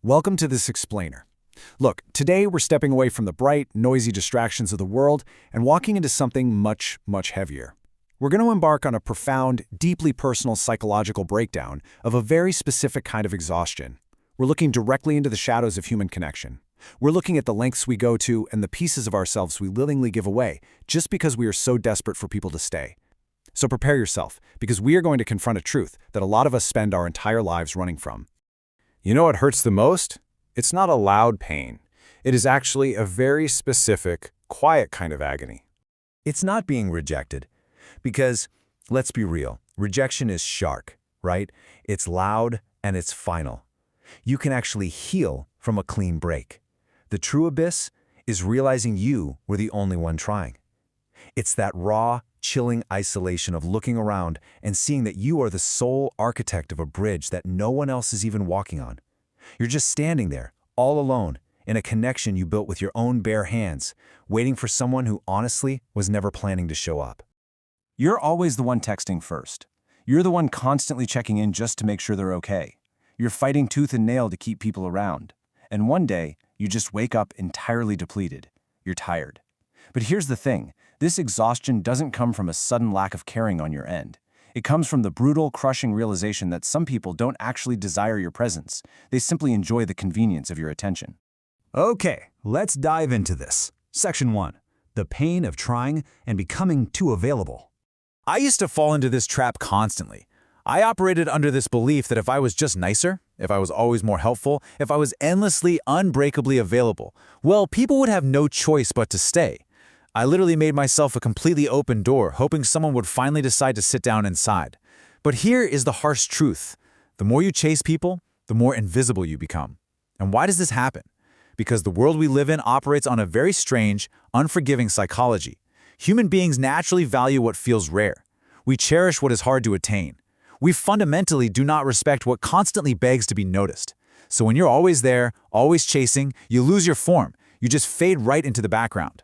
Welcome to this explainer. Look, today we're stepping away from the bright, noisy distractions of the world and walking into something much, much heavier. We're going to embark on a profound, deeply personal psychological breakdown of a very specific kind of exhaustion. We're looking directly into the shadows of human connection. We're looking at the lengths we go to and the pieces of ourselves we willingly give away just because we are so desperate for people to stay. So prepare yourself, because we are going to confront a truth that a lot of us spend our entire lives running from. You know what hurts the most? It's not a loud pain. It is actually a very specific, quiet kind of agony. It's not being rejected. Because, let's be real, rejection is sharp, right? It's loud and it's final. You can actually heal from a clean break. The true abyss is realizing you were the only one trying. It's that raw, chilling isolation of looking around and seeing that you are the sole architect of a bridge that no one else is even walking on. You're just standing there, all alone, in a connection you built with your own bare hands, waiting for someone who honestly was never planning to show up. You're always the one texting first. You're the one constantly checking in just to make sure they're okay. You're fighting tooth and nail to keep people around. And one day, you just wake up entirely depleted. You're tired. But here's the thing. This exhaustion doesn't come from a sudden lack of caring on your end. It comes from the brutal, crushing realization that some people don't actually desire your presence. They simply enjoy the convenience of your attention. Okay, let's dive into this. Section 1. The pain of trying and becoming too available. I used to fall into this trap constantly. I operated under this belief that if I was just nicer, if I was always more helpful, if I was endlessly, unbreakably available, well, people would have no choice but to stay. I literally made myself a completely open door, hoping someone would finally decide to sit down inside. But here is the harsh truth. The more you chase people, the more invisible you become. And why does this happen? Because the world we live in operates on a very strange, unforgiving psychology. Human beings naturally value what feels rare. We cherish what is hard to attain. We fundamentally do not respect what constantly begs to be noticed. So when you're always there, always chasing, you lose your form. You just fade right into the background.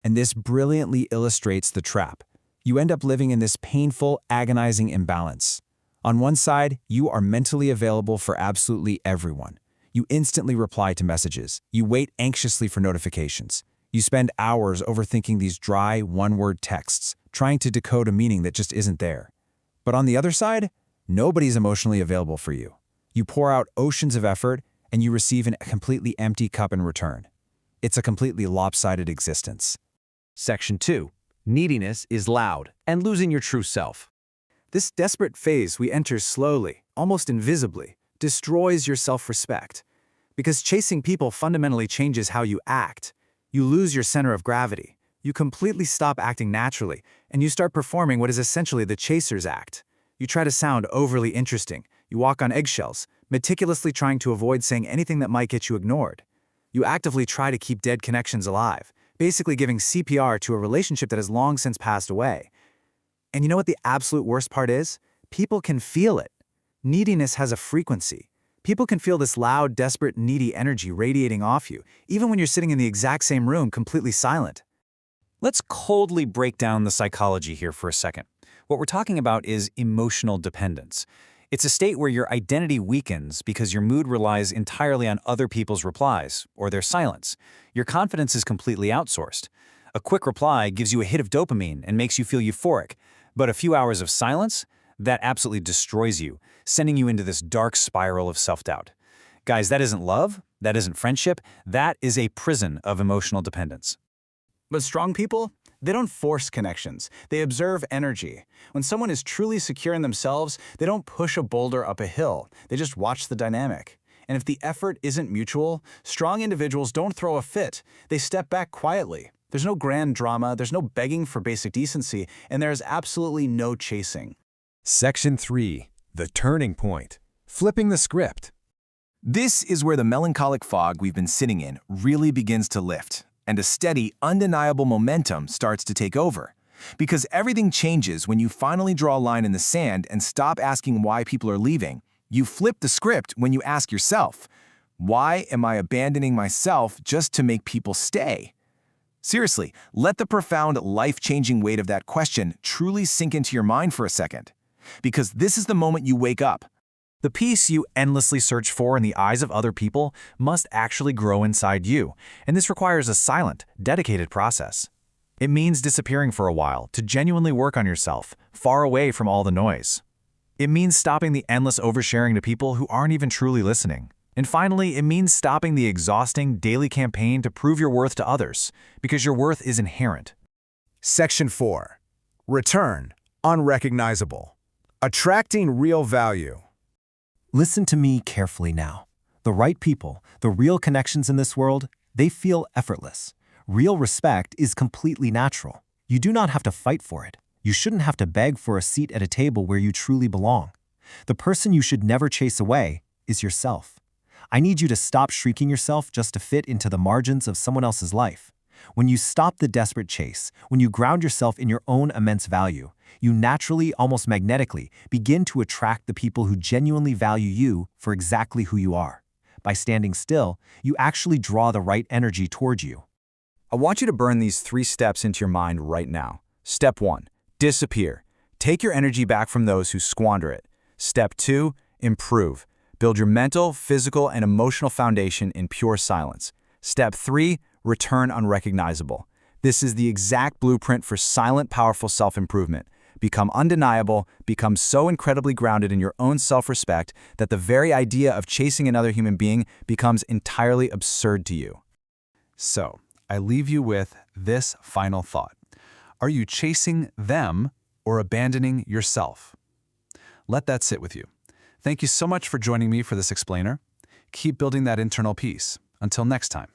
And this brilliantly illustrates the trap. You end up living in this painful, agonizing imbalance. On one side, you are mentally available for absolutely everyone. You instantly reply to messages. You wait anxiously for notifications. You spend hours overthinking these dry, one-word texts, trying to decode a meaning that just isn't there. But on the other side, nobody's emotionally available for you. You pour out oceans of effort, and you receive a completely empty cup in return. It's a completely lopsided existence. Section 2. Neediness is loud and losing your true self. This desperate phase we enter slowly, almost invisibly, destroys your self-respect. Because chasing people fundamentally changes how you act. You lose your center of gravity. You completely stop acting naturally, and you start performing what is essentially the chaser's act. You try to sound overly interesting. You walk on eggshells, meticulously trying to avoid saying anything that might get you ignored. You actively try to keep dead connections alive, basically giving CPR to a relationship that has long since passed away. And you know what the absolute worst part is? People can feel it. Neediness has a frequency. People can feel this loud, desperate, needy energy radiating off you, even when you're sitting in the exact same room, completely silent. Let's coldly break down the psychology here for a second. What we're talking about is emotional dependence. It's a state where your identity weakens because your mood relies entirely on other people's replies or their silence. Your confidence is completely outsourced. A quick reply gives you a hit of dopamine and makes you feel euphoric, but a few hours of silence, that absolutely destroys you, sending you into this dark spiral of self-doubt. Guys, that isn't love, that isn't friendship, that is a prison of emotional dependence. But strong people, they don't force connections. They observe energy. When someone is truly secure in themselves, they don't push a boulder up a hill. They just watch the dynamic. And if the effort isn't mutual, strong individuals don't throw a fit. They step back quietly. There's no grand drama, there's no begging for basic decency, and there's absolutely no chasing. Section 3. The turning point. Flipping the script. This is where the melancholic fog we've been sitting in really begins to lift, and a steady, undeniable momentum starts to take over. Because everything changes when you finally draw a line in the sand and stop asking why people are leaving. You flip the script when you ask yourself, why am I abandoning myself just to make people stay? Seriously, let the profound, life-changing weight of that question truly sink into your mind for a second. Because this is the moment you wake up. The peace you endlessly search for in the eyes of other people must actually grow inside you, and this requires a silent, dedicated process. It means disappearing for a while to genuinely work on yourself, far away from all the noise. It means stopping the endless oversharing to people who aren't even truly listening. And finally, it means stopping the exhausting daily campaign to prove your worth to others, because your worth is inherent. Section 4. Return, unrecognizable. Attracting real value. Listen to me carefully now. The right people, the real connections in this world, they feel effortless. Real respect is completely natural. You do not have to fight for it. You shouldn't have to beg for a seat at a table where you truly belong. The person you should never chase away is yourself. I need you to stop shrinking yourself just to fit into the margins of someone else's life. When you stop the desperate chase, when you ground yourself in your own immense value, you naturally, almost magnetically, begin to attract the people who genuinely value you for exactly who you are. By standing still, you actually draw the right energy toward you. I want you to burn these 3 steps into your mind right now. Step 1, disappear. Take your energy back from those who squander it. Step 2, improve. Build your mental, physical, and emotional foundation in pure silence. Step 3, return unrecognizable. This is the exact blueprint for silent, powerful self-improvement. Become undeniable, become so incredibly grounded in your own self-respect that the very idea of chasing another human being becomes entirely absurd to you. So, I leave you with this final thought. Are you chasing them or abandoning yourself? Let that sit with you. Thank you so much for joining me for this explainer. Keep building that internal peace. Until next time.